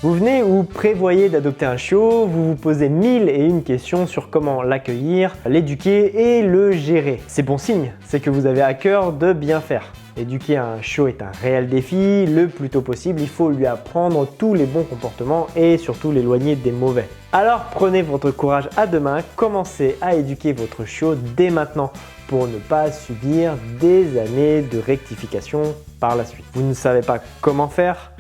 Vous venez ou prévoyez d'adopter un chiot, vous vous posez 1001 questions sur comment l'accueillir, l'éduquer et le gérer. C'est bon signe, c'est que vous avez à cœur de bien faire. Éduquer un chiot est un réel défi, le plus tôt possible, il faut lui apprendre tous les bons comportements et surtout l'éloigner des mauvais. Alors prenez votre courage à deux mains, commencez à éduquer votre chiot dès maintenant pour ne pas subir des années de rectification par la suite. Vous ne savez pas comment faire ?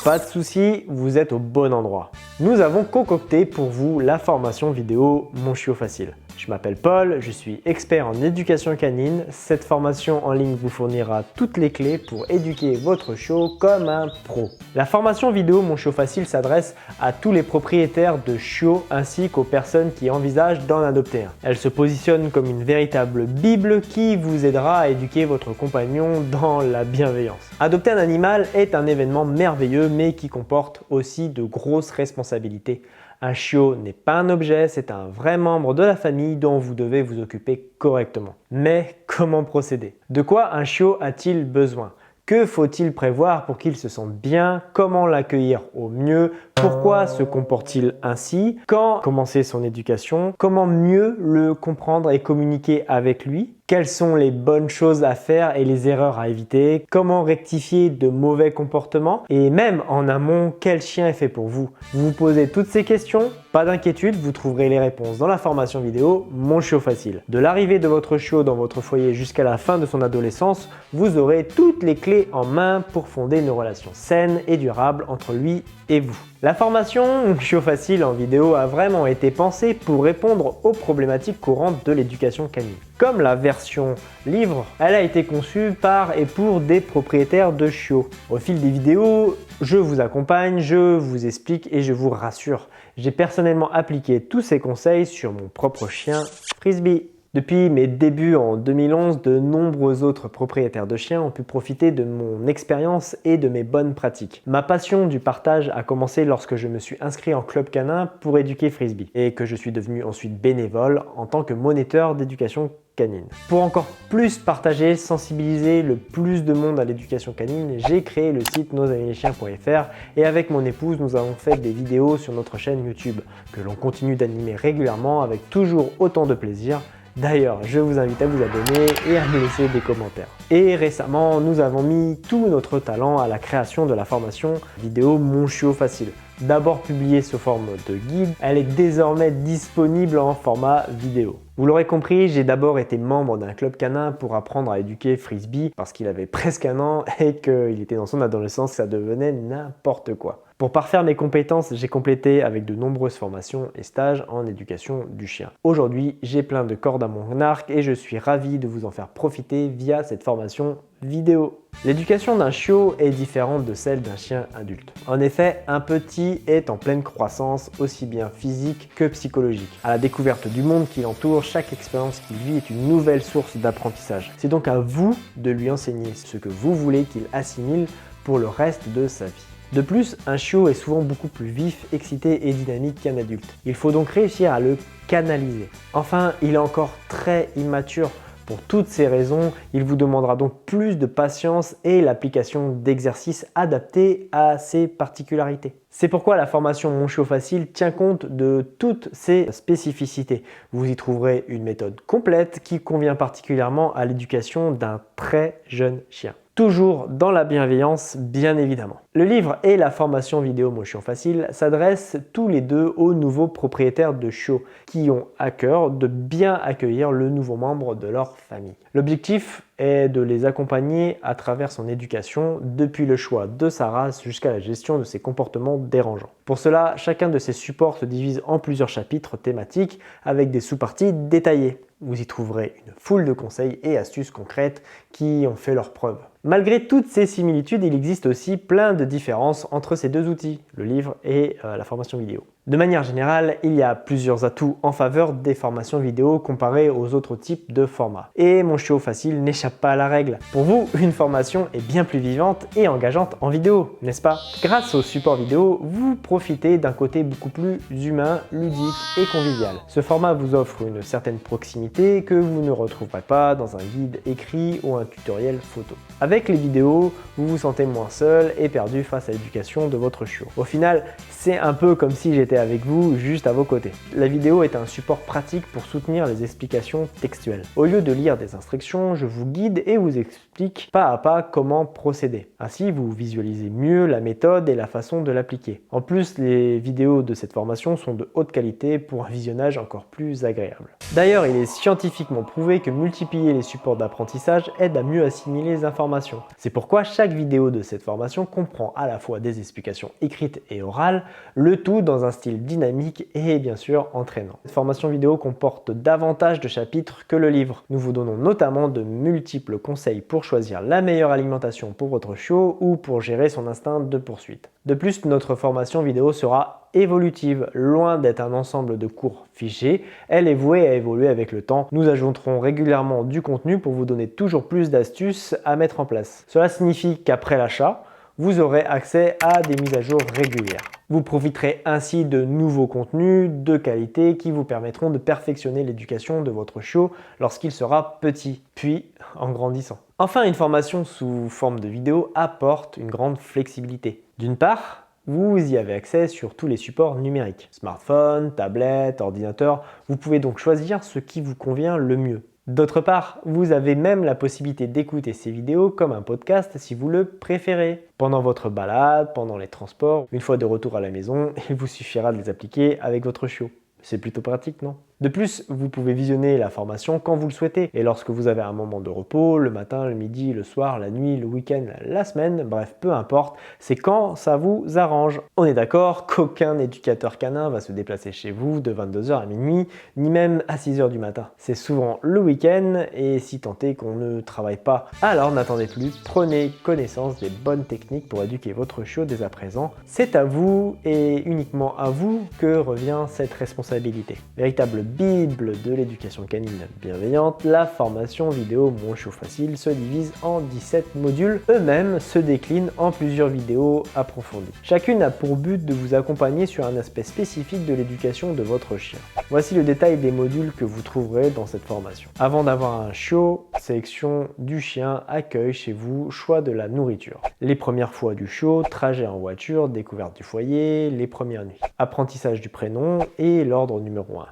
Pas de souci, vous êtes au bon endroit. Nous avons concocté pour vous la formation vidéo Mon Chiot Facile. Je m'appelle Paul, je suis expert en éducation canine. Cette formation en ligne vous fournira toutes les clés pour éduquer votre chiot comme un pro. La formation vidéo Mon Chiot Facile s'adresse à tous les propriétaires de chiots ainsi qu'aux personnes qui envisagent d'en adopter un. Elle se positionne comme une véritable bible qui vous aidera à éduquer votre compagnon dans la bienveillance. Adopter un animal est un événement merveilleux mais qui comporte aussi de grosses responsabilités. Un chiot n'est pas un objet, c'est un vrai membre de la famille dont vous devez vous occuper correctement. Mais comment procéder? De quoi un chiot a-t-il besoin? Que faut-il prévoir pour qu'il se sente bien? Comment l'accueillir au mieux? Pourquoi se comporte-t-il ainsi? Quand commencer son éducation? Comment mieux le comprendre et communiquer avec lui? Quelles sont les bonnes choses à faire et les erreurs à éviter? Comment rectifier de mauvais comportements? Et même en amont, quel chien est fait pour vous? Vous vous posez toutes ces questions? Pas d'inquiétude, vous trouverez les réponses dans la formation vidéo Mon Chiot Facile. De l'arrivée de votre chiot dans votre foyer jusqu'à la fin de son adolescence, vous aurez toutes les clés en main pour fonder une relation saine et durable entre lui et vous. La formation Mon Chiot Facile en vidéo a vraiment été pensée pour répondre aux problématiques courantes de l'éducation canine. Comme la version livre, elle a été conçue par et pour des propriétaires de chiots. Au fil des vidéos, je vous accompagne, je vous explique et je vous rassure. J'ai personnellement appliqué tous ces conseils sur mon propre chien Frisbee. Depuis mes débuts en 2011, de nombreux autres propriétaires de chiens ont pu profiter de mon expérience et de mes bonnes pratiques. Ma passion du partage a commencé lorsque je me suis inscrit en club canin pour éduquer Frisbee et que je suis devenu ensuite bénévole en tant que moniteur d'éducation canine. Pour encore plus partager, sensibiliser le plus de monde à l'éducation canine, j'ai créé le site nosamirleschien.fr et avec mon épouse, nous avons fait des vidéos sur notre chaîne YouTube que l'on continue d'animer régulièrement avec toujours autant de plaisir. D'ailleurs, je vous invite à vous abonner et à me laisser des commentaires. Et récemment, nous avons mis tout notre talent à la création de la formation vidéo Mon Chiot Facile. D'abord publiée sous forme de guide, elle est désormais disponible en format vidéo. Vous l'aurez compris, j'ai d'abord été membre d'un club canin pour apprendre à éduquer Frisbee parce qu'il avait presque un an et qu'il était dans son adolescence, ça devenait n'importe quoi. Pour parfaire mes compétences, j'ai complété avec de nombreuses formations et stages en éducation du chien. Aujourd'hui, j'ai plein de cordes à mon arc et je suis ravi de vous en faire profiter via cette formation vidéo. L'éducation d'un chiot est différente de celle d'un chien adulte. En effet, un petit est en pleine croissance, aussi bien physique que psychologique. À la découverte du monde qui l'entoure, chaque expérience qu'il vit est une nouvelle source d'apprentissage. C'est donc à vous de lui enseigner ce que vous voulez qu'il assimile pour le reste de sa vie. De plus, un chiot est souvent beaucoup plus vif, excité et dynamique qu'un adulte. Il faut donc réussir à le canaliser. Enfin, il est encore très immature. Pour toutes ces raisons, il vous demandera donc plus de patience et l'application d'exercices adaptés à ses particularités. C'est pourquoi la formation Mon Chiot Facile tient compte de toutes ces spécificités. Vous y trouverez une méthode complète qui convient particulièrement à l'éducation d'un très jeune chien. Toujours dans la bienveillance, bien évidemment. Le livre et la formation vidéo Mon Chiot Facile s'adressent tous les deux aux nouveaux propriétaires de chiots qui ont à cœur de bien accueillir le nouveau membre de leur famille. L'objectif est de les accompagner à travers son éducation, depuis le choix de sa race jusqu'à la gestion de ses comportements dérangeants. Pour cela, chacun de ces supports se divise en plusieurs chapitres thématiques avec des sous-parties détaillées. Vous y trouverez une foule de conseils et astuces concrètes qui ont fait leurs preuves. Malgré toutes ces similitudes, il existe aussi plein de différences entre ces deux outils, le livre et la formation vidéo. De manière générale, il y a plusieurs atouts en faveur des formations vidéo comparées aux autres types de formats. Et Mon Chiot Facile n'échappe pas à la règle. Pour vous, une formation est bien plus vivante et engageante en vidéo, n'est-ce pas? Grâce au support vidéo, vous profitez d'un côté beaucoup plus humain, ludique et convivial. Ce format vous offre une certaine proximité que vous ne retrouverez pas dans un guide écrit ou un tutoriel photo. Avec les vidéos, vous vous sentez moins seul et perdu face à l'éducation de votre chiot. Au final, c'est un peu comme si j'étais avec vous, juste à vos côtés. La vidéo est un support pratique pour soutenir les explications textuelles. Au lieu de lire des instructions, je vous guide et vous explique pas à pas comment procéder. Ainsi, vous visualisez mieux la méthode et la façon de l'appliquer. En plus, les vidéos de cette formation sont de haute qualité pour un visionnage encore plus agréable. D'ailleurs, il est scientifiquement prouvé que multiplier les supports d'apprentissage aide à mieux assimiler les informations. C'est pourquoi chaque vidéo de cette formation comprend à la fois des explications écrites et orales, le tout dans un style dynamique et bien sûr entraînant. Cette formation vidéo comporte davantage de chapitres que le livre. Nous vous donnons notamment de multiples conseils pour choisir la meilleure alimentation pour votre chiot ou pour gérer son instinct de poursuite. De plus, notre formation vidéo sera évolutive, loin d'être un ensemble de cours figés. Elle est vouée à évoluer avec le temps. Nous ajouterons régulièrement du contenu pour vous donner toujours plus d'astuces à mettre en place. Cela signifie qu'après l'achat, vous aurez accès à des mises à jour régulières. Vous profiterez ainsi de nouveaux contenus de qualité qui vous permettront de perfectionner l'éducation de votre chiot lorsqu'il sera petit, puis en grandissant. Enfin, une formation sous forme de vidéo apporte une grande flexibilité. D'une part, vous y avez accès sur tous les supports numériques, smartphone, tablette, ordinateur. Vous pouvez donc choisir ce qui vous convient le mieux. D'autre part, vous avez même la possibilité d'écouter ces vidéos comme un podcast si vous le préférez. Pendant votre balade, pendant les transports, une fois de retour à la maison, il vous suffira de les appliquer avec votre chiot. C'est plutôt pratique, non? De plus, vous pouvez visionner la formation quand vous le souhaitez et lorsque vous avez un moment de repos, le matin, le midi, le soir, la nuit, le week-end, la semaine, bref, peu importe, c'est quand ça vous arrange. On est d'accord qu'aucun éducateur canin va se déplacer chez vous de 22h à minuit, ni même à 6h du matin. C'est souvent le week-end et si tant est qu'on ne travaille pas, alors n'attendez plus, prenez connaissance des bonnes techniques pour éduquer votre chiot dès à présent. C'est à vous et uniquement à vous que revient cette responsabilité. Véritable Bible de l'éducation canine bienveillante, la formation vidéo Mon Chiot Facile se divise en 17 modules. Eux-mêmes se déclinent en plusieurs vidéos approfondies. Chacune a pour but de vous accompagner sur un aspect spécifique de l'éducation de votre chien. Voici le détail des modules que vous trouverez dans cette formation. Avant d'avoir un chiot, sélection du chien, accueil chez vous, choix de la nourriture. Les premières fois du chiot, trajet en voiture, découverte du foyer, les premières nuits. Apprentissage du prénom et l'ordre numéro 1.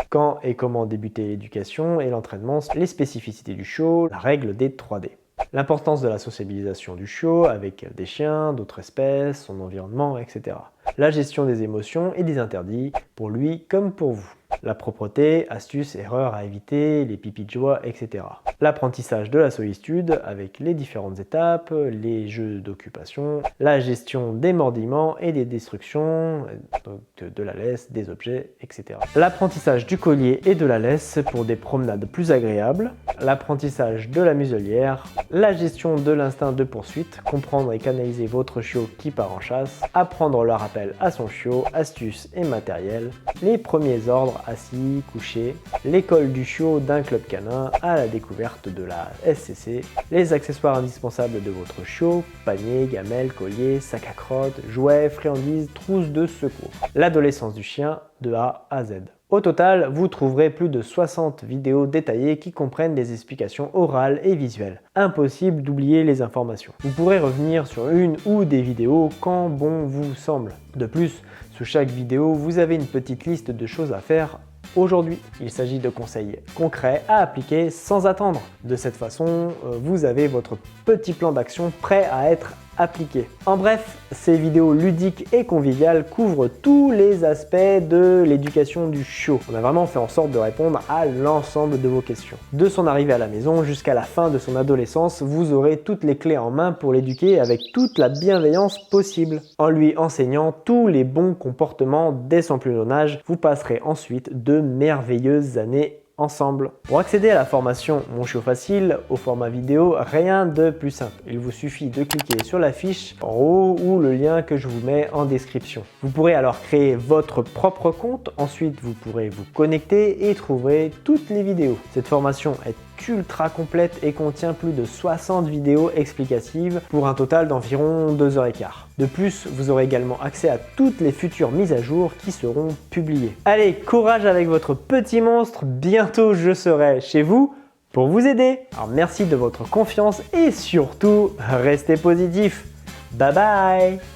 Quand et comment débuter l'éducation et l'entraînement, les spécificités du chiot, la règle des 3D. L'importance de la sociabilisation du chiot avec des chiens, d'autres espèces, son environnement, etc. La gestion des émotions et des interdits, pour lui comme pour vous. La propreté, astuces, erreurs à éviter, les pipis de joie, etc. L'apprentissage de la solitude avec les différentes étapes, les jeux d'occupation, la gestion des mordillements et des destructions, donc de la laisse, des objets, etc. L'apprentissage du collier et de la laisse pour des promenades plus agréables, l'apprentissage de la muselière, la gestion de l'instinct de poursuite, comprendre et canaliser votre chiot qui part en chasse, apprendre le rappel à son chiot, astuces et matériel, les premiers ordres assis, couchés, l'école du chiot d'un club canin à la découverte de la SCC, les accessoires indispensables de votre chiot, panier, gamelle, collier, sac à crottes, jouets, friandises, trousse de secours. L'adolescence du chien de A à Z. Au total, vous trouverez plus de 60 vidéos détaillées qui comprennent des explications orales et visuelles. Impossible d'oublier les informations. Vous pourrez revenir sur une ou des vidéos quand bon vous semble. De plus, sous chaque vidéo, vous avez une petite liste de choses à faire aujourd'hui. Il s'agit de conseils concrets à appliquer sans attendre. De cette façon, vous avez votre petit plan d'action prêt à être appliqué. En bref, ces vidéos ludiques et conviviales couvrent tous les aspects de l'éducation du chiot. On a vraiment fait en sorte de répondre à l'ensemble de vos questions. De son arrivée à la maison jusqu'à la fin de son adolescence, vous aurez toutes les clés en main pour l'éduquer avec toute la bienveillance possible. En lui enseignant tous les bons comportements dès son plus jeune âge, vous passerez ensuite de merveilleuses années ensemble. Pour accéder à la formation Mon Chiot Facile au format vidéo, rien de plus simple. Il vous suffit de cliquer sur la fiche en haut ou le lien que je vous mets en description. Vous pourrez alors créer votre propre compte, ensuite vous pourrez vous connecter et trouver toutes les vidéos. Cette formation est ultra complète et contient plus de 60 vidéos explicatives pour un total d'environ 2h15. De plus, vous aurez également accès à toutes les futures mises à jour qui seront publiées. Allez, courage avec votre petit monstre, bientôt je serai chez vous pour vous aider. Alors merci de votre confiance et surtout, restez positif. Bye bye!